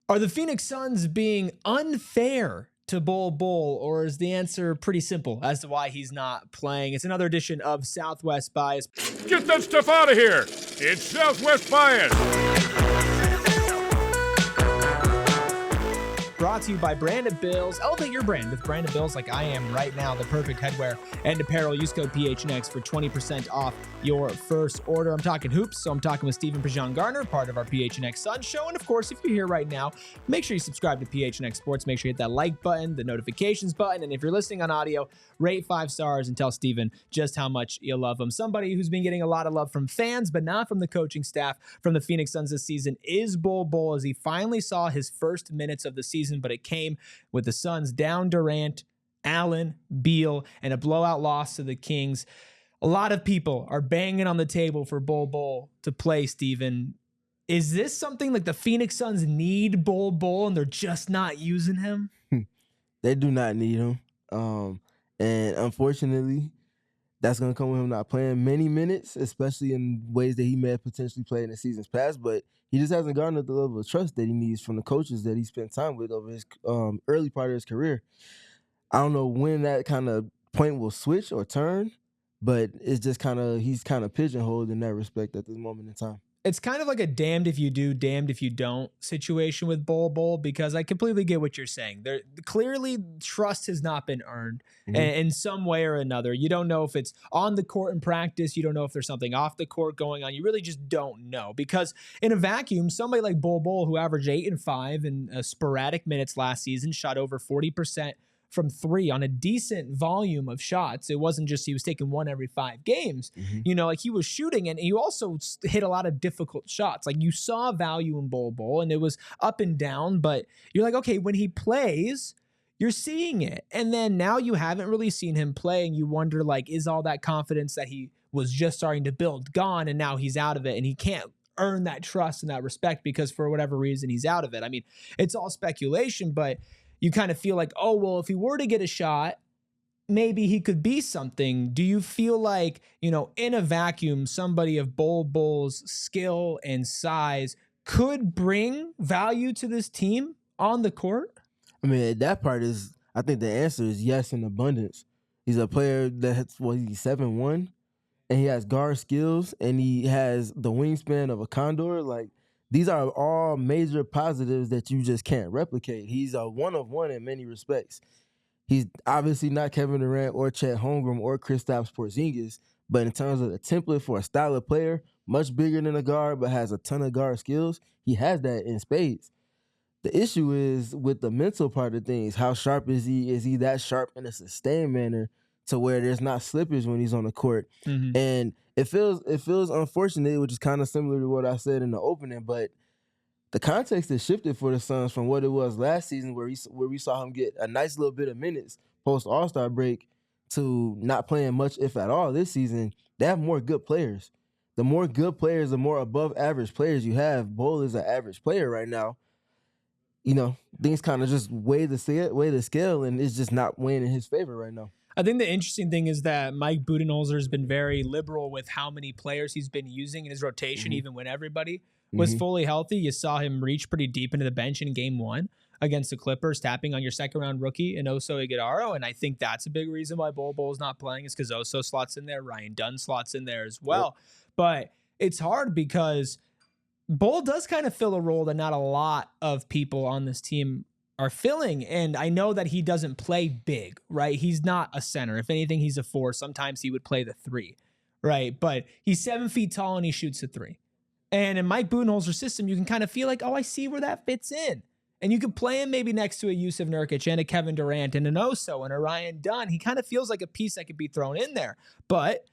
Are the Phoenix Suns being unfair to Bol Bol, or is the answer pretty simple as to why he's not playing? It's another edition of Southwest Bias. Get that stuff out of here. It's Southwest Bias. Brought to you by Branded Bills. Elevate your brand with Branded Bills like I am right now. The perfect headwear and apparel. Use code PHNX for 20% off your first order. I'm talking hoops, so I'm talking with Stephen Prejean-Gardner, part of our PHNX Suns show. And of course, if you're here right now, make sure you subscribe to PHNX Sports. Make sure you hit that like button, the notifications button. And if you're listening on audio, rate 5 stars and tell Stephen just how much you love him. Somebody who's been getting a lot of love from fans, but not from the coaching staff from the Phoenix Suns this season is Bol Bol, as he finally saw his first minutes of the season, but it came with the Suns down Durant, Allen, Beal, and a blowout loss to the Kings. A lot of people are banging on the table for Bol Bol to play, Steven. Is this something like the Phoenix Suns need Bol Bol and they're just not using him? They do not need him. And unfortunately, that's going to come with him not playing many minutes, especially in ways that he may have potentially played in the seasons past. But he just hasn't garnered the level of trust that he needs from the coaches that he spent time with over his early part of his career. I don't know when that kind of point will switch or turn, but it's just he's kind of pigeonholed in that respect at this moment in time. It's kind of like a damned if you do, damned if you don't situation with Bol Bol, because I completely get what you're saying. There clearly trust has not been earned in some way or another. You don't know if it's on the court in practice. You don't know if there's something off the court going on. You really just don't know, because in a vacuum, somebody like Bol Bol, who averaged 8 and 5 in sporadic minutes last season, shot over 40% from 3 on a decent volume of shots. It wasn't just he was taking 1 every 5 games. You know, like he was shooting, and he also hit a lot of difficult shots. Like you saw value in Bol Bol, and it was up and down, but you're like, okay, when he plays, you're seeing it. And then now you haven't really seen him play, and you wonder, like, is all that confidence that he was just starting to build gone, and now he's out of it, and he can't earn that trust and that respect because for whatever reason he's out of it. I mean, it's all speculation, but you kind of feel like, oh, well, if he were to get a shot, maybe he could be something. Do you feel like, you know, in a vacuum, somebody of Bol Bol's skill and size could bring value to this team on the court? I mean, that part is, I think the answer is yes in abundance. He's a player that's, he's 7'1", and he has guard skills, and he has the wingspan of a condor. Like, these are all major positives that you just can't replicate. He's a one-of-one in many respects. He's obviously not Kevin Durant or Chet Holmgren or Kristaps Porzingis, but in terms of the template for a style of player, much bigger than a guard but has a ton of guard skills, he has that in spades. The issue is with the mental part of things. How sharp is he? Is he that sharp in a sustained manner to where there's not slippage when he's on the court? And it feels unfortunate, which is kind of similar to what I said in the opening, but the context has shifted for the Suns from what it was last season, where we saw him get a nice little bit of minutes post All-Star break, to not playing much, if at all, this season. They have more good players. The more good players, the more above average players you have. Bol is an average player right now. You know, things kind of just weigh the scale, and it's just not weighing in his favor right now. I think the interesting thing is that Mike Budenholzer has been very liberal with how many players he's been using in his rotation, even when everybody was fully healthy. You saw him reach pretty deep into the bench in game 1 against the Clippers, tapping on your second-round rookie in Oso Ighodaro, and I think that's a big reason why Bol Bol is not playing, is because Oso slots in there, Ryan Dunn slots in there as well. But it's hard because Bol does kind of fill a role that not a lot of people on this team are filling. And I know that he doesn't play big, right? He's not a center. If anything, he's a 4. Sometimes he would play the 3, right? But he's 7 feet tall and he shoots a 3. And in Mike Budenholzer's system, you can kind of feel like, oh, I see where that fits in. And you could play him maybe next to a Jusuf Nurkic and a Kevin Durant and an Oso and a Ryan Dunn. He kind of feels like a piece that could be thrown in there. But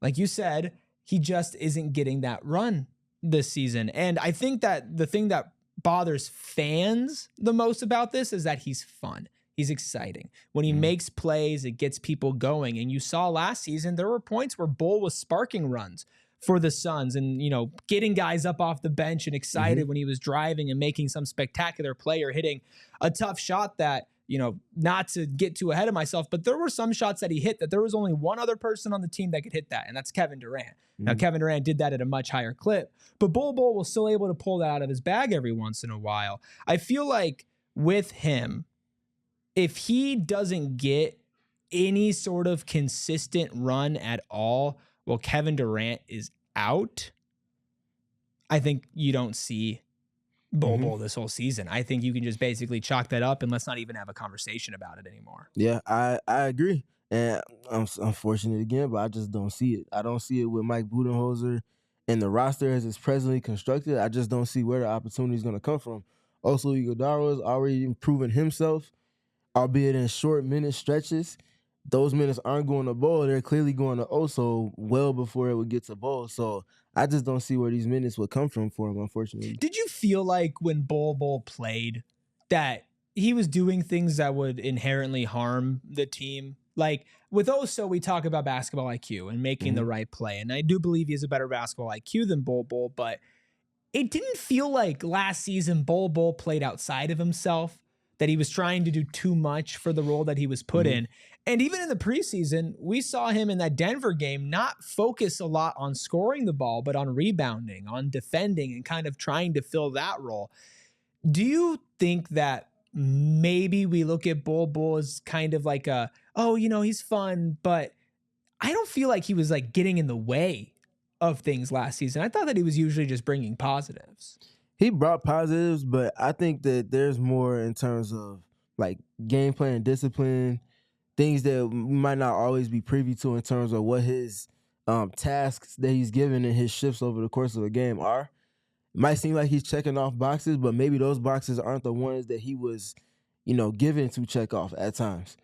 like you said, he just isn't getting that run this season. And I think that the thing that bothers fans the most about this is that he's fun. He's exciting. When he makes plays, it gets people going. And you saw last season, there were points where Bol was sparking runs for the Suns and, you know, getting guys up off the bench and excited when he was driving and making some spectacular play or hitting a tough shot that not to get too ahead of myself, but there were some shots that he hit that there was only one other person on the team that could hit that, and that's Kevin Durant. Now, Kevin Durant did that at a much higher clip, but Bol Bol was still able to pull that out of his bag every once in a while. I feel like with him, if he doesn't get any sort of consistent run at all while Kevin Durant is out, I think you don't see Bol Bol this whole season. I think you can just basically chalk that up and let's not even have a conversation about it anymore. Yeah, I agree. And I'm unfortunate again, but I just don't see it. I don't see it with Mike Budenholzer and the roster as it's presently constructed. I just don't see where the opportunity is going to come from. Also, Iguodala has already proven himself, albeit in short minute stretches. Those minutes aren't going to Bol. They're clearly going to Oso well before it would get to Bol. So I just don't see where these minutes would come from for him, unfortunately. Did you feel like when Bol Bol played that he was doing things that would inherently harm the team? Like with Oso, we talk about basketball IQ and making the right play. And I do believe he has a better basketball IQ than Bol Bol, but it didn't feel like last season Bol Bol played outside of himself, that he was trying to do too much for the role that he was put in. And even in the preseason, we saw him in that Denver game not focus a lot on scoring the ball, but on rebounding, on defending, and kind of trying to fill that role. Do you think that maybe we look at Bol Bol as kind of like he's fun, but I don't feel like he was like getting in the way of things last season. I thought that he was usually just bringing positives. He brought positives, but I think that there's more in terms of like game plan, discipline, things that we might not always be privy to in terms of what his tasks that he's given and his shifts over the course of a game are. It might seem like he's checking off boxes, but maybe those boxes aren't the ones that he was, given to check off at times.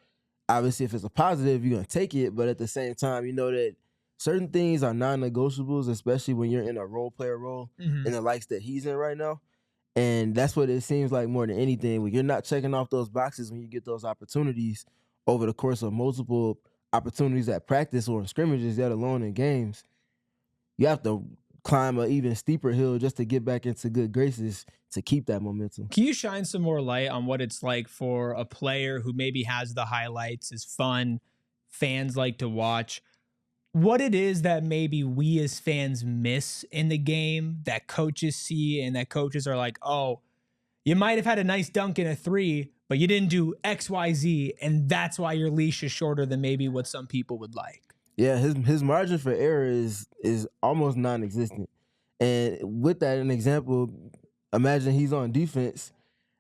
Obviously, if it's a positive, you're going to take it, but at the same time, you know that certain things are non-negotiables, especially when you're in a role player role in the likes that he's in right now. And that's what it seems like more than anything. When you're not checking off those boxes when you get those opportunities over the course of multiple opportunities at practice or in scrimmages, let alone in games, you have to climb an even steeper hill just to get back into good graces to keep that momentum. Can you shine some more light on what it's like for a player who maybe has the highlights, is fun, fans like to watch, what it is that maybe we as fans miss in the game that coaches see and that coaches are like, oh, you might have had a nice dunk in a three, but you didn't do X, Y, Z, and that's why your leash is shorter than maybe what some people would like. Yeah, his margin for error is almost non-existent. And with that, an example, imagine he's on defense,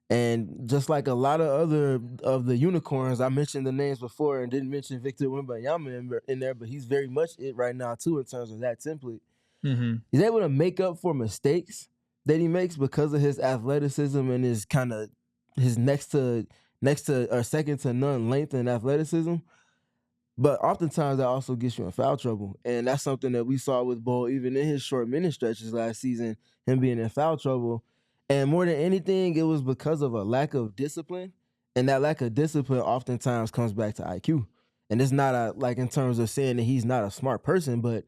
and just like a lot of other of the unicorns, I mentioned the names before and didn't mention Victor Wembanyama in there, but he's very much it right now too in terms of that template. He's able to make up for mistakes that he makes because of his athleticism and his kind of his next to or second to none length and athleticism. But oftentimes that also gets you in foul trouble. And that's something that we saw with Bol even in his short minute stretches last season, him being in foul trouble. And more than anything, it was because of a lack of discipline. And that lack of discipline oftentimes comes back to IQ. And it's not like in terms of saying that he's not a smart person, but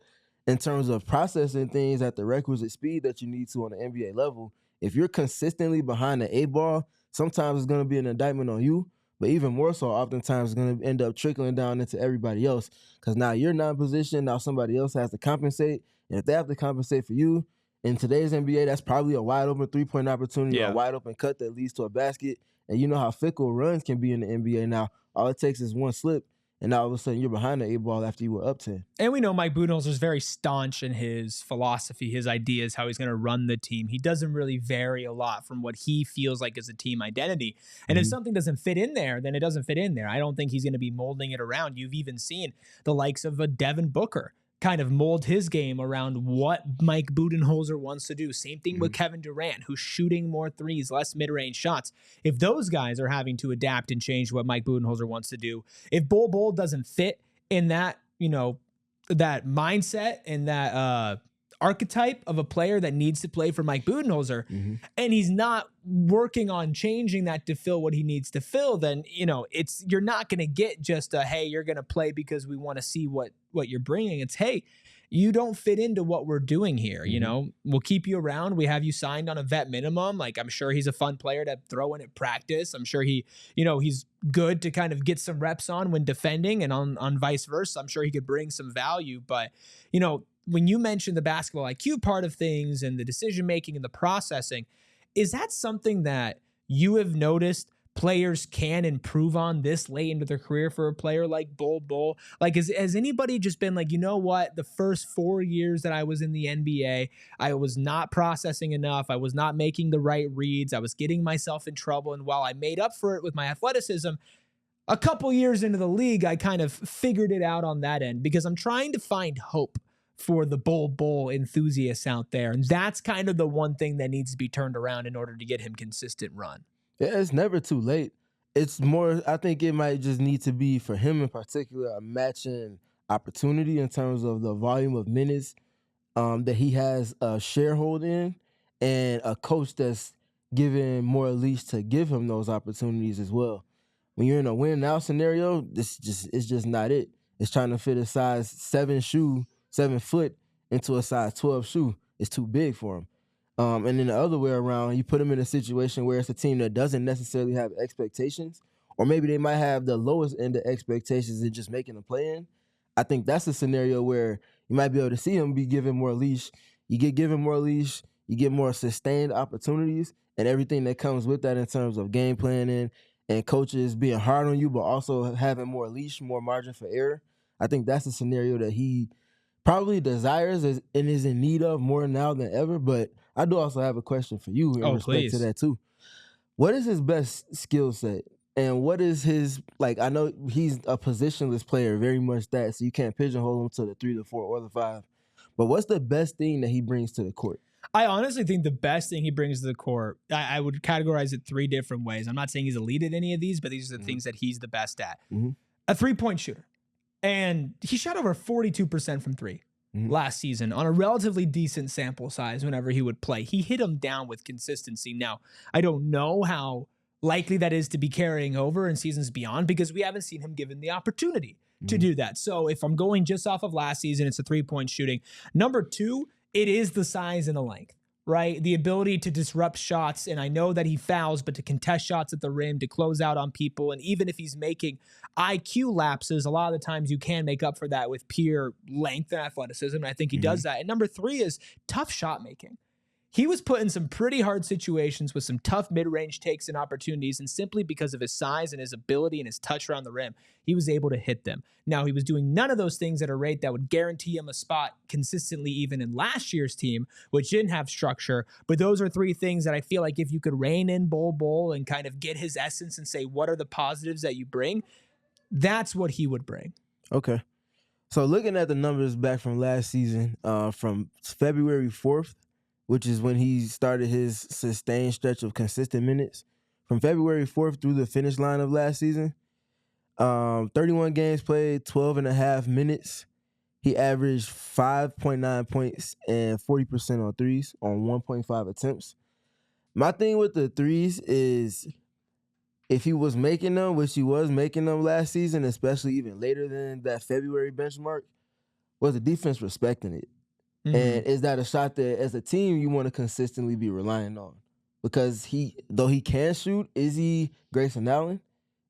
in terms of processing things at the requisite speed that you need to on the NBA level, if you're consistently behind the 8-ball, sometimes it's going to be an indictment on you. But even more so, oftentimes it's going to end up trickling down into everybody else because now you're not in position. Now somebody else has to compensate. And if they have to compensate for you, in today's NBA, that's probably a wide open three-point opportunity or a wide open cut that leads to a basket. And you know how fickle runs can be in the NBA now. All it takes is one slip, and now all of a sudden you're behind the 8-ball after you were up 10. And we know Mike Budenholzer is very staunch in his philosophy, his ideas, how he's going to run the team. He doesn't really vary a lot from what he feels like is a team identity. And if something doesn't fit in there, then it doesn't fit in there. I don't think he's going to be molding it around. You've even seen the likes of a Devin Booker kind of mold his game around what Mike Budenholzer wants to do. Same thing with Kevin Durant, who's shooting more threes, less mid-range shots. If those guys are having to adapt and change what Mike Budenholzer wants to do, if Bol Bol doesn't fit in that, that mindset and that archetype of a player that needs to play for Mike Budenholzer, and he's not working on changing that to fill what he needs to fill, then, you're not going to get just a, hey, you're going to play because we want to see what you're bringing. It's, hey, you don't fit into what we're doing here. You know, we'll keep you around. We have you signed on a vet minimum. Like, I'm sure he's a fun player to throw in at practice. I'm sure he's good to kind of get some reps on when defending, and on vice versa. I'm sure he could bring some value. But, when you mentioned the basketball IQ part of things and the decision-making and the processing, is that something that you have noticed players can improve on this late into their career for a player like Bol Bol? Like, has anybody just been like, you know what, the first 4 years that I was in the NBA, I was not processing enough. I was not making the right reads. I was getting myself in trouble. And while I made up for it with my athleticism, a couple years into the league, I kind of figured it out on that end, because I'm trying to find hope for the Bol Bol enthusiasts out there. And that's kind of the one thing that needs to be turned around in order to get him consistent run. Yeah, it's never too late. It's more, I think it might just need to be, for him in particular, a matching opportunity in terms of the volume of minutes that he has a sharehold in, and a coach that's giving more leash to give him those opportunities as well. When you're in a win-now scenario, it's just not it. It's trying to fit a size 7 foot into a size 12 shoe. It's too big for him. And then the other way around, you put him in a situation where it's a team that doesn't necessarily have expectations, or maybe they might have the lowest end of expectations and just making a play-in. I think that's a scenario where you might be able to see him be given more leash. You get given more leash, you get more sustained opportunities, and everything that comes with that in terms of game planning and coaches being hard on you, but also having more leash, more margin for error. I think that's a scenario that he probably desires and is in need of more now than ever. But I do also have a question for you in respect to that too. What is his best skill set? And what is his, like, I know he's a positionless player, very much that, so you can't pigeonhole him to the 3, the 4, or the 5. But what's the best thing that he brings to the court? I honestly think the best thing he brings to the court, I would categorize it 3 different ways. I'm not saying he's elite at any of these, but these are the things that he's the best at. A 3-point shooter. And he shot over 42% from 3 last season on a relatively decent sample size whenever he would play. He hit them down with consistency. Now, I don't know how likely that is to be carrying over in seasons beyond, because we haven't seen him given the opportunity to do that. So if I'm going just off of last season, it's a 3-point shooting. Number 2, it is the size and the length, right? The ability to disrupt shots. And I know that he fouls, but to contest shots at the rim, to close out on people. And even if he's making IQ lapses, a lot of the times you can make up for that with pure length and athleticism. And I think he does that. And number 3 is tough shot making. He was put in some pretty hard situations with some tough mid-range takes and opportunities, and simply because of his size and his ability and his touch around the rim, he was able to hit them. Now, he was doing none of those things at a rate that would guarantee him a spot consistently even in last year's team, which didn't have structure. But those are 3 things that I feel like if you could rein in Bol Bol and kind of get his essence and say, what are the positives that you bring? That's what he would bring. Okay. So looking at the numbers back from last season, from February 4th, which is when he started his sustained stretch of consistent minutes, from February 4th through the finish line of last season, 31 games played, 12 and a half minutes. He averaged 5.9 points and 40% on threes on 1.5 attempts. My thing with the threes is, if he was making them, which he was making them last season, especially even later than that February benchmark, was the defense respecting it? And is that a shot that, as a team, you want to consistently be relying on? Because though he can shoot, is he Grayson Allen?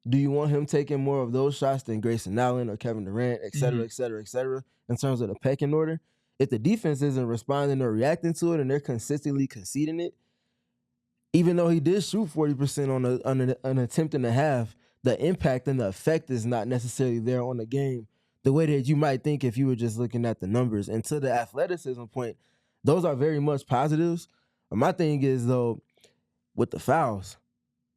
Do you want him taking more of those shots than Grayson Allen or Kevin Durant, et cetera, et cetera, et cetera, in terms of the pecking order? If the defense isn't responding or reacting to it and they're consistently conceding it, even though he did shoot 40% on an attempt and a half, the impact and the effect is not necessarily there on the game the way that you might think if you were just looking at the numbers. And to the athleticism point, those are very much positives. My thing is, though, with the fouls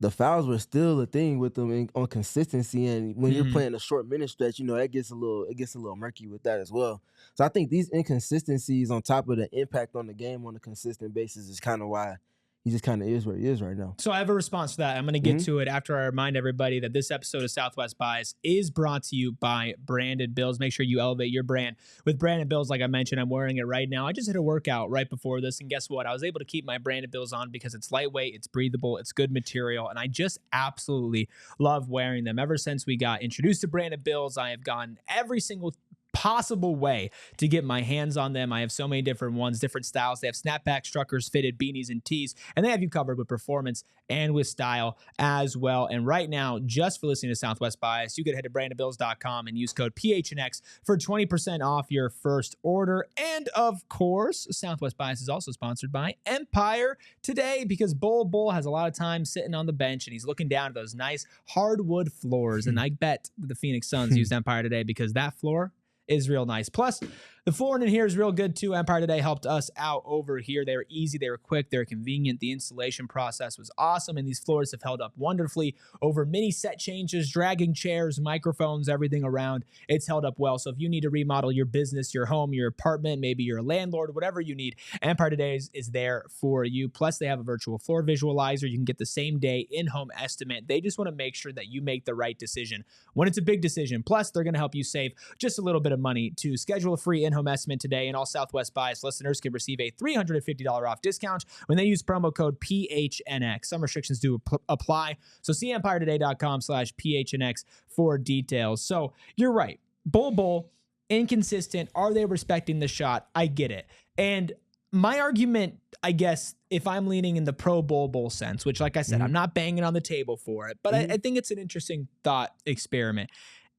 were still a thing with them on consistency. And when you're playing a short minute stretch, that gets a little murky with that as well. So I think these inconsistencies on top of the impact on the game on a consistent basis is kind of why he just kind of is where he is right now. So I have a response to that. I'm going to get to it after I remind everybody that this episode of Southwest Bias is brought to you by Branded Bills. Make sure you elevate your brand with Branded Bills. Like I mentioned, I'm wearing it right now. I just hit a workout right before this, and guess what? I was able to keep my Branded Bills on because it's lightweight, it's breathable, it's good material, and I just absolutely love wearing them. Ever since we got introduced to Branded Bills, I have gone every single possible way to get my hands on them. I have so many different ones, different styles. They have snapback, struckers, fitted, beanies, and tees, and they have you covered with performance and with style as well. And right now, just for listening to Southwest Bias, you could head to brandonbills.com and use code PHNX for 20% off your first order. And of course, Southwest Bias is also sponsored by Empire today, because Bol Bol has a lot of time sitting on the bench and he's looking down at those nice hardwood floors. And I bet the Phoenix Suns used Empire today because that floor is real nice. Plus, the flooring in here is real good too. Empire today helped us out over here. They were easy, they were quick, they were convenient. The installation process was awesome, and these floors have held up wonderfully over many set changes, dragging chairs, microphones, everything around. It's held up well. So if you need to remodel your business, your home, your apartment, maybe you're a landlord, whatever you need, Empire today is there for you. Plus, they have a virtual floor visualizer. You can get the same day in-home estimate. They just want to make sure that you make the right decision when it's a big decision. Plus, they're going to help you save just a little bit of money to schedule a free in-home estimate today, and all Southwest Bias listeners can receive a $350 off discount when they use promo code PHNX. Some restrictions do apply, so see empiretoday.com/PHNX for details. So you're right. Bol Bol, inconsistent. Are they respecting the shot? I get it. And my argument, I guess, if I'm leaning in the pro Bol Bol sense, which, like I said, I'm not banging on the table for it, but I think it's an interesting thought experiment.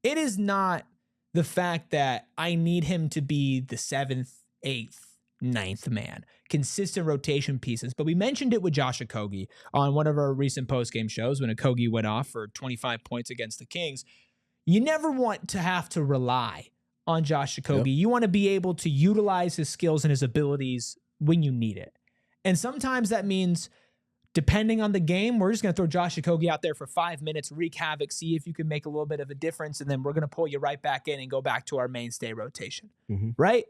It is not the fact that I need him to be the 7th, 8th, 9th man, consistent rotation pieces. But we mentioned it with Josh Okogie on one of our recent postgame shows when Okogie went off for 25 points against the Kings. You never want to have to rely on Josh Okogie. Yep. You want to be able to utilize his skills and his abilities when you need it. And sometimes that means, depending on the game, we're just going to throw Josh Okogie out there for 5 minutes, wreak havoc, see if you can make a little bit of a difference, and then we're going to pull you right back in and go back to our mainstay rotation, right?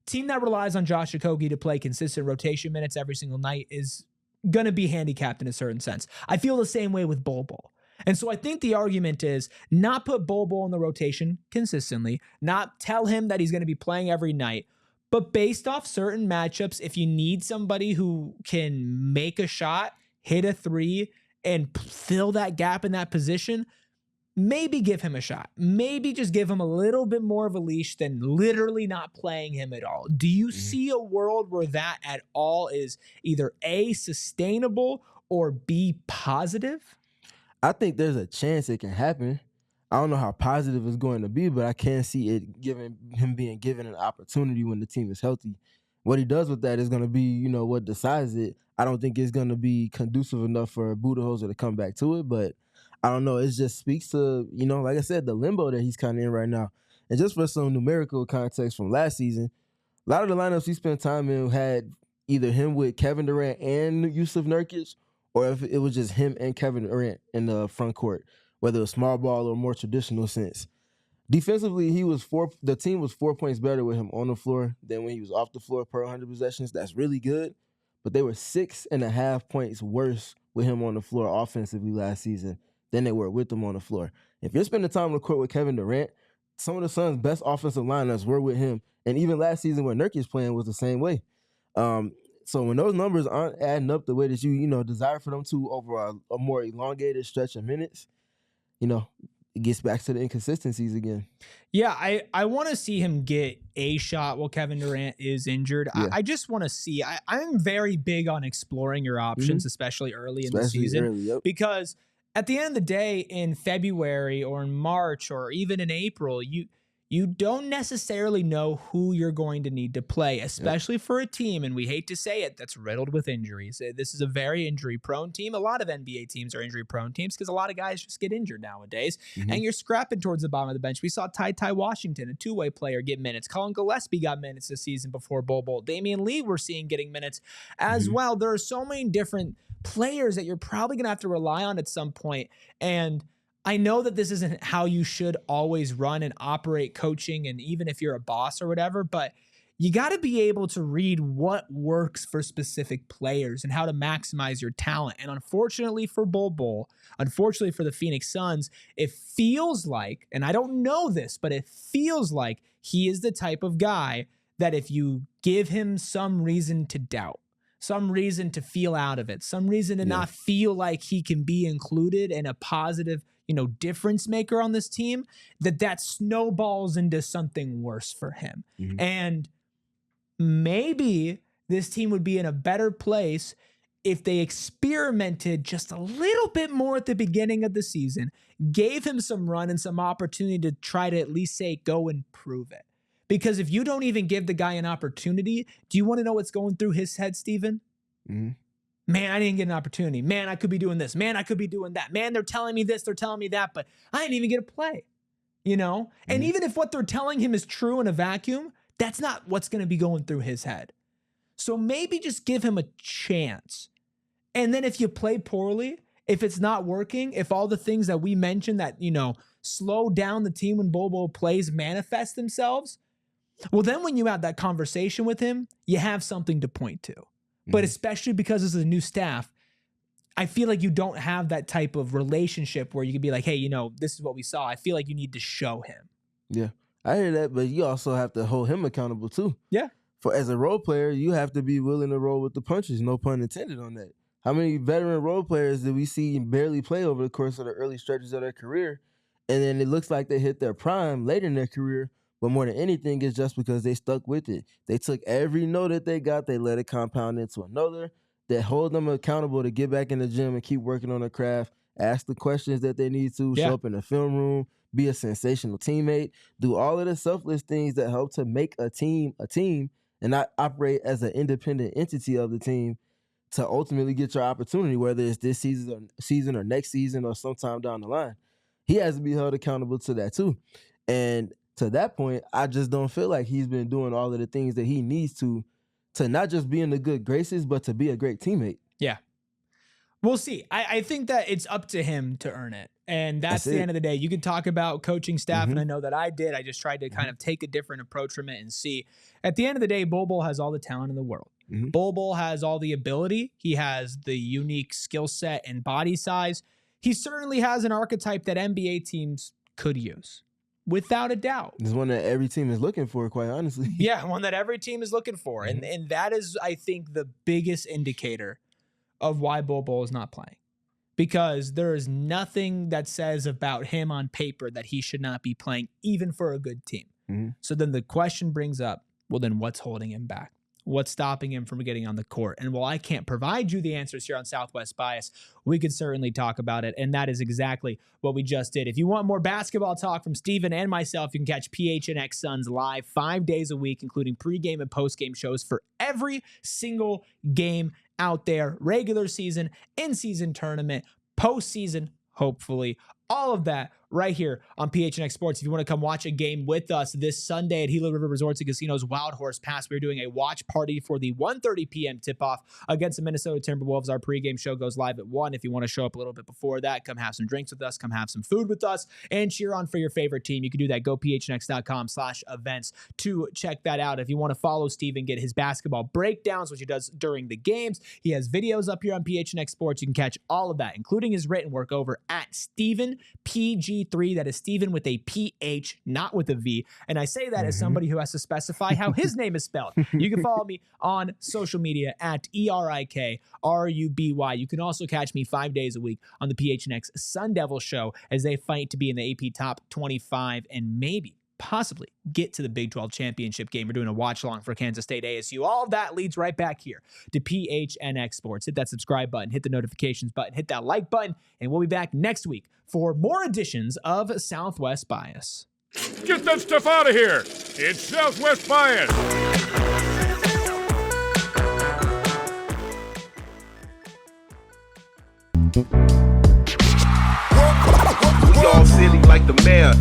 Team that relies on Josh Okogie to play consistent rotation minutes every single night is going to be handicapped in a certain sense. I feel the same way with Bol Bol. And so I think the argument is not put Bol Bol in the rotation consistently, not tell him that he's going to be playing every night, but based off certain matchups, if you need somebody who can make a shot, hit a three, and fill that gap in that position, maybe give him a shot. Maybe just give him a little bit more of a leash than literally not playing him at all. Do you see a world where that at all is either A, sustainable, or B, positive? I think there's a chance it can happen. I don't know how positive it's going to be, but I can see it being given an opportunity when the team is healthy. What he does with that is going to be, what decides it. I don't think it's going to be conducive enough for Budenholzer to come back to it, but I don't know. It just speaks to, like I said, the limbo that he's kind of in right now. And just for some numerical context from last season, a lot of the lineups he spent time in had either him with Kevin Durant and Jusuf Nurkic, or if it was just him and Kevin Durant in the front court, whether it was small ball or more traditional sense. Defensively, the team was 4 points better with him on the floor than when he was off the floor per 100 possessions. That's really good. But they were 6.5 points worse with him on the floor offensively last season than they were with him on the floor. If you're spending time on the court with Kevin Durant, some of the Suns' best offensive lineups were with him. And even last season when Nurkic playing was the same way. So when those numbers aren't adding up the way that you desire for them to over a more elongated stretch of minutes, it gets back to the inconsistencies again. Yeah, I want to see him get a shot while Kevin Durant is injured. Yeah. I just want to see. I'm very big on exploring your options, especially early in the season. Because at the end of the day, in February or in March or even in April, you don't necessarily know who you're going to need to play, especially for a team, and we hate to say it, that's riddled with injuries. This is a very injury-prone team. A lot of NBA teams are injury-prone teams because a lot of guys just get injured nowadays, and you're scrapping towards the bottom of the bench. We saw Ty Washington, a two-way player, get minutes. Colin Gillespie got minutes this season before Bol Bol. Damian Lee we're seeing getting minutes as well. There are so many different players that you're probably going to have to rely on at some point, and I know that this isn't how you should always run and operate coaching, and even if you're a boss or whatever, but you got to be able to read what works for specific players and how to maximize your talent. And unfortunately for Bol Bol, unfortunately for the Phoenix Suns, it feels like, and I don't know this, but it feels like he is the type of guy that if you give him some reason to doubt, some reason to feel out of it, some reason to not feel like he can be included and a positive, difference maker on this team, that snowballs into something worse for him. And maybe this team would be in a better place if they experimented just a little bit more at the beginning of the season, gave him some run and some opportunity to try to at least say, go and prove it. Because if you don't even give the guy an opportunity, do you want to know what's going through his head, Steven? Man, I didn't get an opportunity. Man, I could be doing this. Man, I could be doing that. Man, they're telling me this, they're telling me that, but I didn't even get a play, And even if what they're telling him is true in a vacuum, that's not what's going to be going through his head. So maybe just give him a chance. And then if you play poorly, if it's not working, if all the things that we mentioned that, slow down the team when Bol Bol plays manifest themselves, well, then when you have that conversation with him, you have something to point to. But especially because this is a new staff, I feel like you don't have that type of relationship where you can be like, hey, this is what we saw. I feel like you need to show him. Yeah, I hear that, but you also have to hold him accountable too. Yeah. For as a role player, you have to be willing to roll with the punches. No pun intended on that. How many veteran role players did we see barely play over the course of the early stretches of their career? And then it looks like they hit their prime later in their career. But more than anything, it's just because they stuck with it. They took every no that they got, they let it compound into another, that hold them accountable to get back in the gym and keep working on their craft, ask the questions that they need to, show up in the film room, be a sensational teammate, do all of the selfless things that help to make a team, and not operate as an independent entity of the team to ultimately get your opportunity, whether it's this season or next season or sometime down the line. He has to be held accountable to that too. And to that point, I just don't feel like he's been doing all of the things that he needs to not just be in the good graces, but to be a great teammate. Yeah. We'll see. I think that it's up to him to earn it. And that's the end of the day. You can talk about coaching staff, and I know that I did. I just tried to kind of take a different approach from it and see. At the end of the day, Bol Bol has all the talent in the world. Bol Bol has all the ability. He has the unique skill set and body size. He certainly has an archetype that NBA teams could use. Without a doubt. It's one that every team is looking for, quite honestly. Yeah, one that every team is looking for. And that is, I think, the biggest indicator of why Bol Bol is not playing. Because there is nothing that says about him on paper that he should not be playing, even for a good team. So then the question brings up, well, then what's holding him back? What's stopping him from getting on the court? And while I can't provide you the answers here on Southwest Bias, we could certainly talk about it. And that is exactly what we just did. If you want more basketball talk from Steven and myself, you can catch PHNX Suns live 5 days a week, including pregame and postgame shows for every single game out there. Regular season, in-season tournament, postseason, hopefully. All of that right here on PHNX Sports. If you want to come watch a game with us this Sunday at Gila River Resorts and Casinos Wild Horse Pass, we're doing a watch party for the 1:30 p.m. tip-off against the Minnesota Timberwolves. Our pregame show goes live at 1. If you want to show up a little bit before that, come have some drinks with us, come have some food with us, and cheer on for your favorite team. You can do that. Go phnx.com/events to check that out. If you want to follow Steve and get his basketball breakdowns, which he does during the games, he has videos up here on PHNX Sports. You can catch all of that, including his written work over at Steven PG3. That is Steven with a PH, not with a V. And I say that as somebody who has to specify how his name is spelled. You can follow me on social media at ERIKRUBY. You can also catch me 5 days a week on the PHNX Sun Devil Show as they fight to be in the AP Top 25 and possibly get to the Big 12 championship game. We're doing a watch along for Kansas State ASU. All of that leads right back here to PHNX Sports. Hit that subscribe button, hit the notifications button, hit that like button, and we'll be back next week for more editions of Southwest Bias. Get that stuff out of here. It's Southwest Bias. We all silly like the mayor.